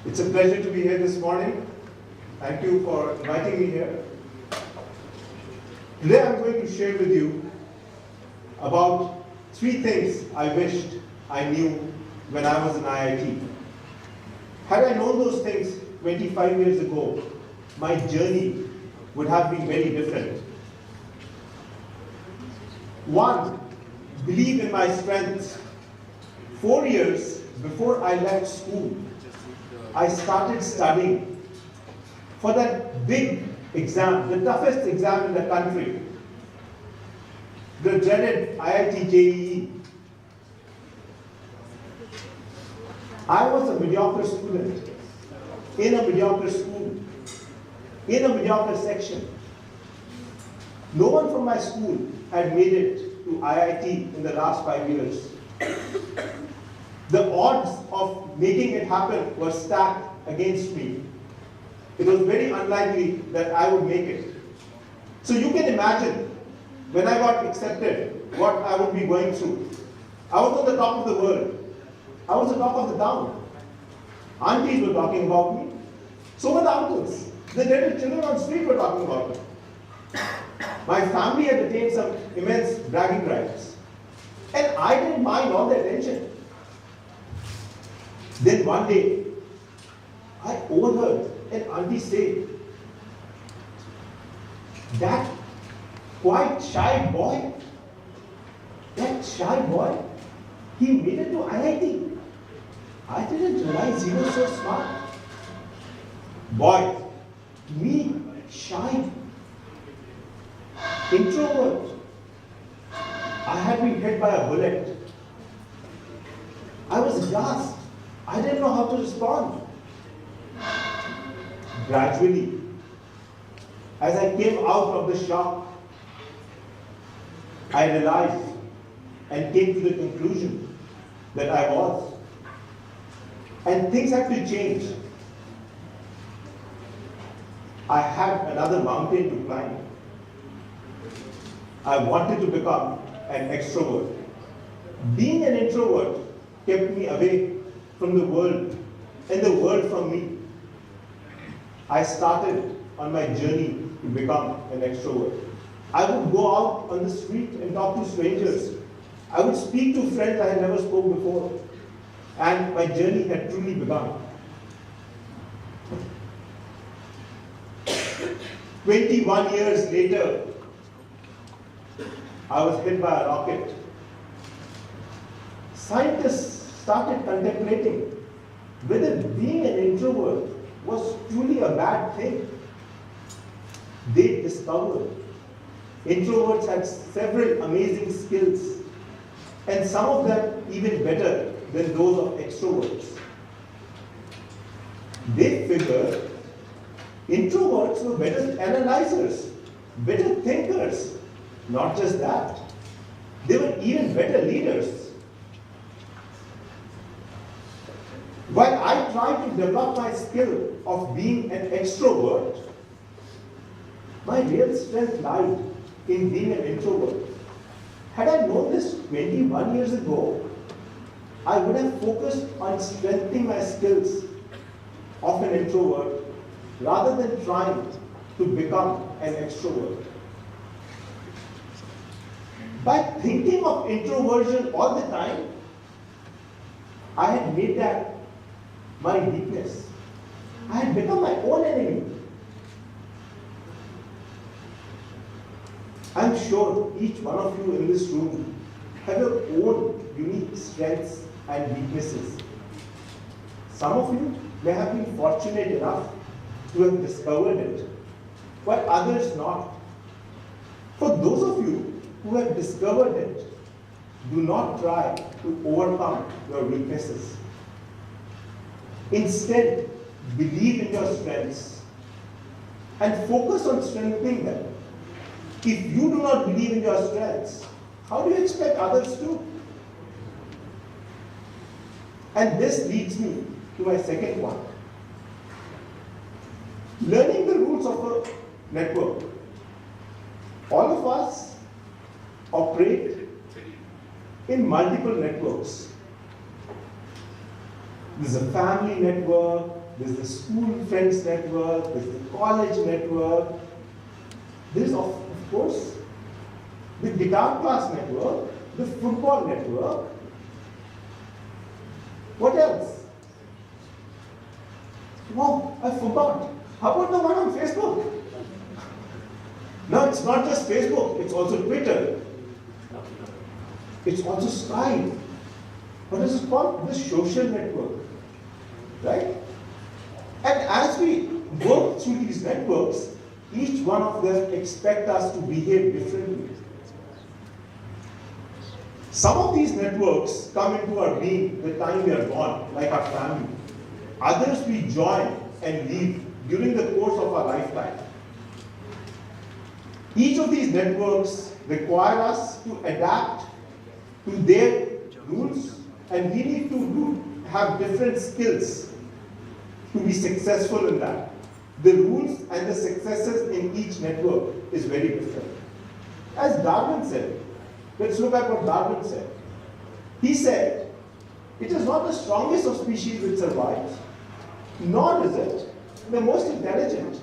It's a pleasure to be here this morning. Thank you for inviting me here. Today I'm going to share with you about 3 things I wished I knew when I was in IIT. Had I known those things 25 years ago, my journey would have been very different. 1, believe in my strengths. 4 years before I left school, I started studying for that big exam, the toughest exam in the country, the dreaded IIT JEE. I was a mediocre student, in a mediocre school, in a mediocre section. No one from my school had made it to IIT in the last 5 years. The odds of making it happen were stacked against me. It was very unlikely that I would make it. So you can imagine, when I got accepted, what I would be going through. I was on the top of the world. I was the top of the town. Aunties were talking about me. So were the uncles. The little children on the street were talking about me. My family had attained some immense bragging rights. And I didn't mind all the attention. Then one day, I overheard an auntie say, that quite shy boy, he made it to IIT. I didn't realize he was so smart. Boy, me, shy, introvert. I had been hit by a bullet. I was aghast. I didn't know how to respond. Gradually, as I came out of the shock, I realized and came to the conclusion that I was. And things had to change. I had another mountain to climb. I wanted to become an extrovert. Being an introvert kept me away from the world and the world from me. I started on my journey to become an extrovert. I would go out on the street and talk to strangers. I would speak to friends I had never spoken before. And my journey had truly begun. 21 years later, I was hit by a rocket. Scientists started contemplating whether being an introvert was truly a bad thing. They discovered introverts had several amazing skills, and some of them even better than those of extroverts. They figured introverts were better analyzers, better thinkers. Not just that, they were even better leaders. While I tried to develop my skill of being an extrovert, my real strength lied in being an introvert. Had I known this 21 years ago, I would have focused on strengthening my skills of an introvert rather than trying to become an extrovert. By thinking of introversion all the time, I had made that my weakness. I had become my own enemy. I'm sure each one of you in this room have your own unique strengths and weaknesses. Some of you may have been fortunate enough to have discovered it, while others not. For those of you who have discovered it, do not try to overcome your weaknesses. Instead, believe in your strengths and focus on strengthening them. If you do not believe in your strengths, how do you expect others to? And this leads me to my second one. Learning the rules of a network. All of us operate in multiple networks. There's a family network, there's the school friends network, there's the college network. There's, of course, the guitar class network, the football network. What else? Wow, I forgot. How about the one on Facebook? No, it's not just Facebook, it's also Twitter. It's also Skype. What is it called? The social network. Right? And as we work through these networks, each one of them expect us to behave differently. Some of these networks come into our being the time we are born, like our family. Others we join and leave during the course of our lifetime. Each of these networks require us to adapt to their rules, and we need to have different skills to be successful in that. The rules and the successes in each network is very different. As Darwin said, let's look at what Darwin said. He said, it is not the strongest of species which survives, nor is it the most intelligent.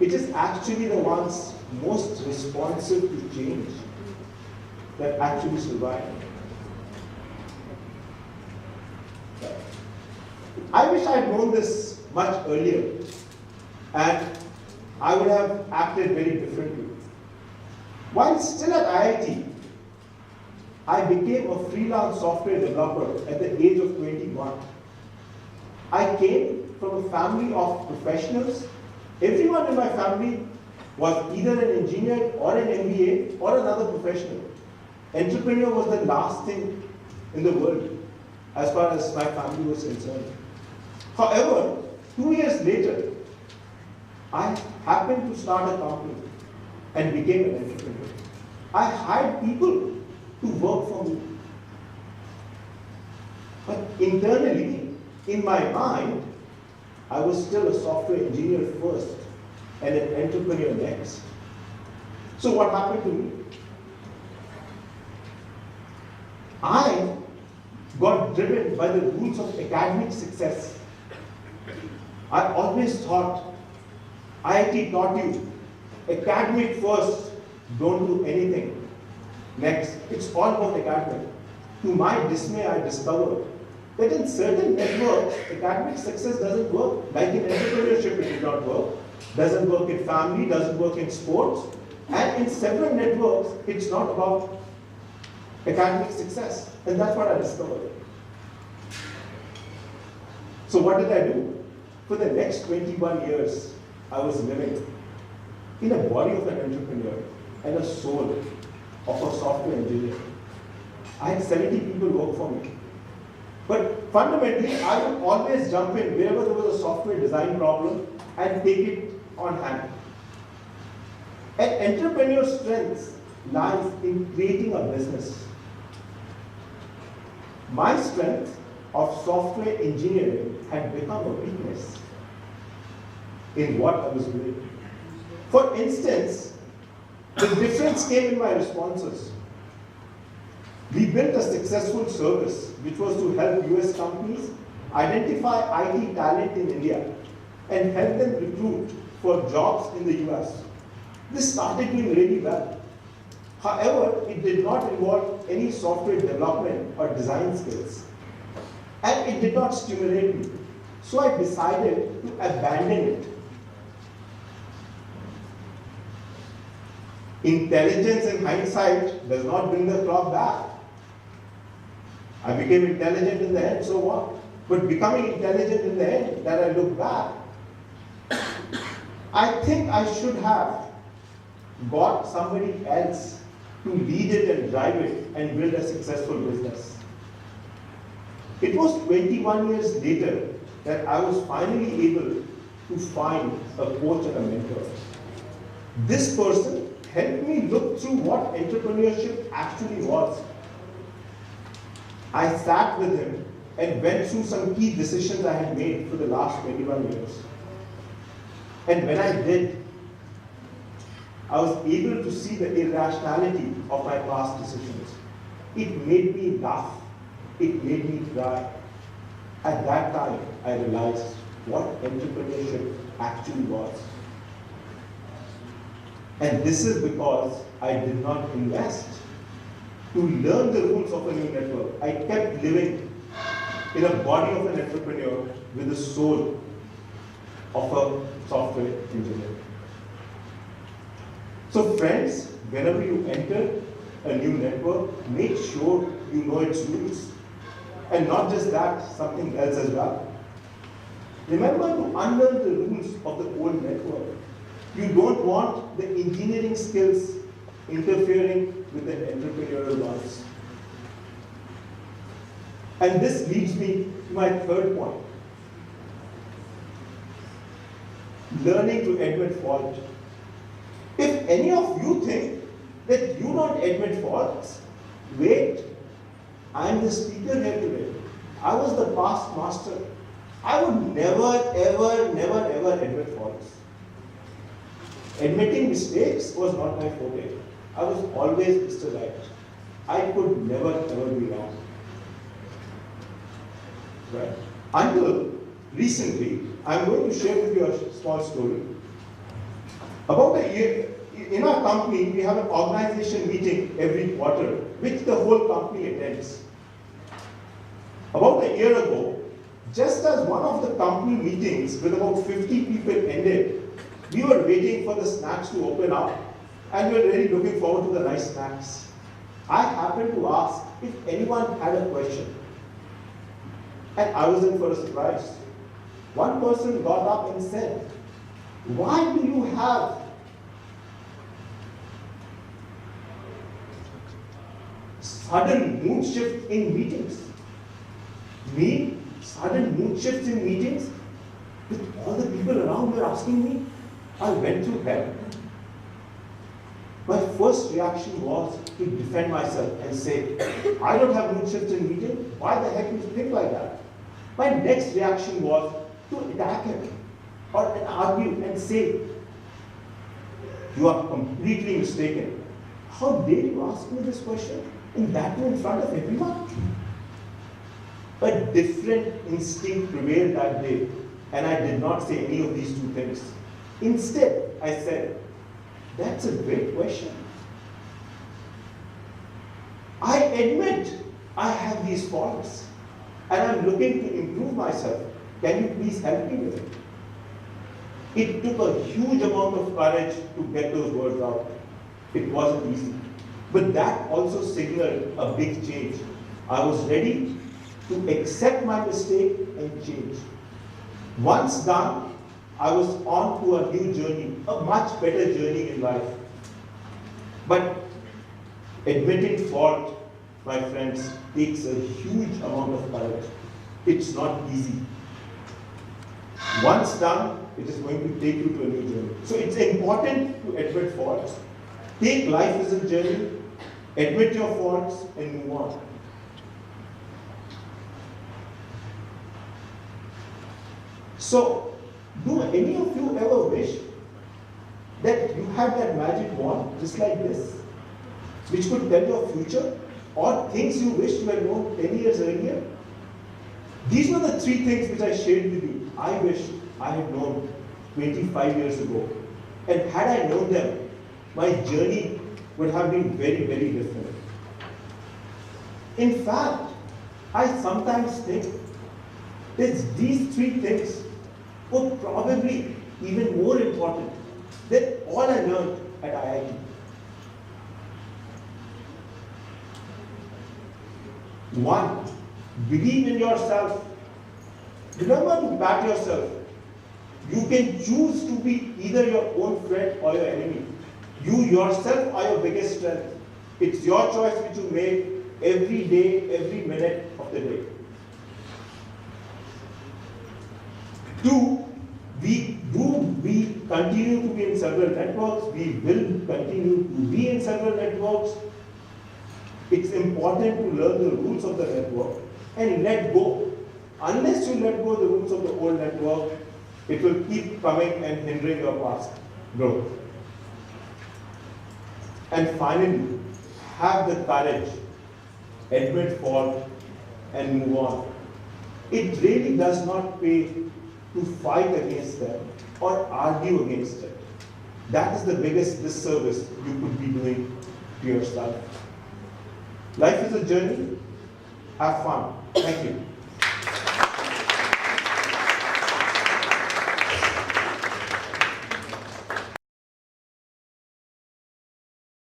It is actually the ones most responsive to change that actually survive. I wish I had known this much earlier, and I would have acted very differently. While still at IIT, I became a freelance software developer at the age of 21. I came from a family of professionals. Everyone in my family was either an engineer or an MBA or another professional. Entrepreneur was the last thing in the world as far as my family was concerned. However, 2 years later, I happened to start a company and became an entrepreneur. I hired people to work for me. But internally, in my mind, I was still a software engineer first and an entrepreneur next. So what happened to me? I got driven by the rules of academic success. I always thought, IIT taught you, academic first, don't do anything. Next, it's all about academic. To my dismay, I discovered that in certain networks, academic success doesn't work. Like in entrepreneurship, it did not work. Doesn't work in family, doesn't work in sports. And in several networks, it's not about academic success. And that's what I discovered. So what did I do? For the next 21 years, I was living in a body of an entrepreneur and a soul of a software engineer. I had 70 people work for me. But fundamentally, I would always jump in wherever there was a software design problem and take it on hand. An entrepreneur's strength lies in creating a business. My strength of software engineering had become a weakness in what I was doing. For instance, the difference came in my responses. We built a successful service which was to help US companies identify IT talent in India and help them recruit for jobs in the US. This started doing really well. However, it did not involve any software development or design skills. And it did not stimulate me. So I decided to abandon it. Intelligence in hindsight does not bring the clock back. I became intelligent in the end, so what? But becoming intelligent in the end, that I look back, I think I should have got somebody else to lead it and drive it and build a successful business. It was 21 years later that I was finally able to find a coach and a mentor. This person helped me look through what entrepreneurship actually was. I sat with him and went through some key decisions I had made for the last 21 years. And when I did, I was able to see the irrationality of my past decisions. It made me laugh. It made me cry. At that time, I realized what entrepreneurship actually was. And this is because I did not invest to learn the rules of a new network. I kept living in a body of an entrepreneur with the soul of a software engineer. So friends, whenever you enter a new network, make sure you know its rules. And not just that, something else as well. Remember to unlearn the rules of the old network. You don't want the engineering skills interfering with the entrepreneurial ones. And this leads me to my third point. Learning to admit fault. If any of you think that you don't admit faults, wait. I am the speaker here today. I was the past master. I would never, ever admit faults. Admitting mistakes was not my forte. I was always Mr. Right. I could never, ever be wrong. Right? Until recently, I'm going to share with you a small story. About a year, in our company, we have an organization meeting every quarter, which the whole company attends. About a year ago, just as one of the company meetings with about 50 people ended, we were waiting for the snacks to open up, and we were really looking forward to the nice snacks. I happened to ask if anyone had a question, and I was in for a surprise. One person got up and said, "Why do you have sudden mood shift in meetings?" Me? Sudden mood shifts in meetings? With all the people around were asking me, I went through hell. My first reaction was to defend myself and say, I don't have mood shifts in meetings. Why the heck do you think like that? My next reaction was to attack him or argue and say, you are completely mistaken. How dare you ask me this question? And that too in front of everyone? A different instinct prevailed that day, and I did not say any of these two things. Instead, I said, that's a great question. I admit I have these faults, and I'm looking to improve myself. Can you please help me with it? It took a huge amount of courage to get those words out. It wasn't easy. But that also signaled a big change. I was ready to accept my mistake and change. Once done, I was on to a new journey, a much better journey in life. But admitting fault, my friends, takes a huge amount of courage. It's not easy. Once done, it is going to take you to a new journey. So it's important to admit faults. Take life as a journey, admit your faults, and move on. So, do any of you ever wish that you had that magic wand, just like this, which could tell your future, or things you wished you had known 10 years earlier? These were the three things which I shared with you. I wish I had known 25 years ago. And had I known them, my journey would have been very, very different. In fact, I sometimes think that these three things were probably even more important than all I learned at IIT. One, believe in yourself. Remember to back yourself. You can choose to be either your own friend or your enemy. You yourself are your biggest strength. It's your choice which you make every day, every minute of the day. Two, we continue to be in several networks. We will continue to be in several networks. It's important to learn the rules of the network and let go. Unless you let go the rules of the old network, it will keep coming and hindering your past growth. And finally, have the courage, admit fault, and move on. It really does not pay to fight against them or argue against it. That is the biggest disservice you could be doing to yourself. Life is a journey. Have fun. Thank you.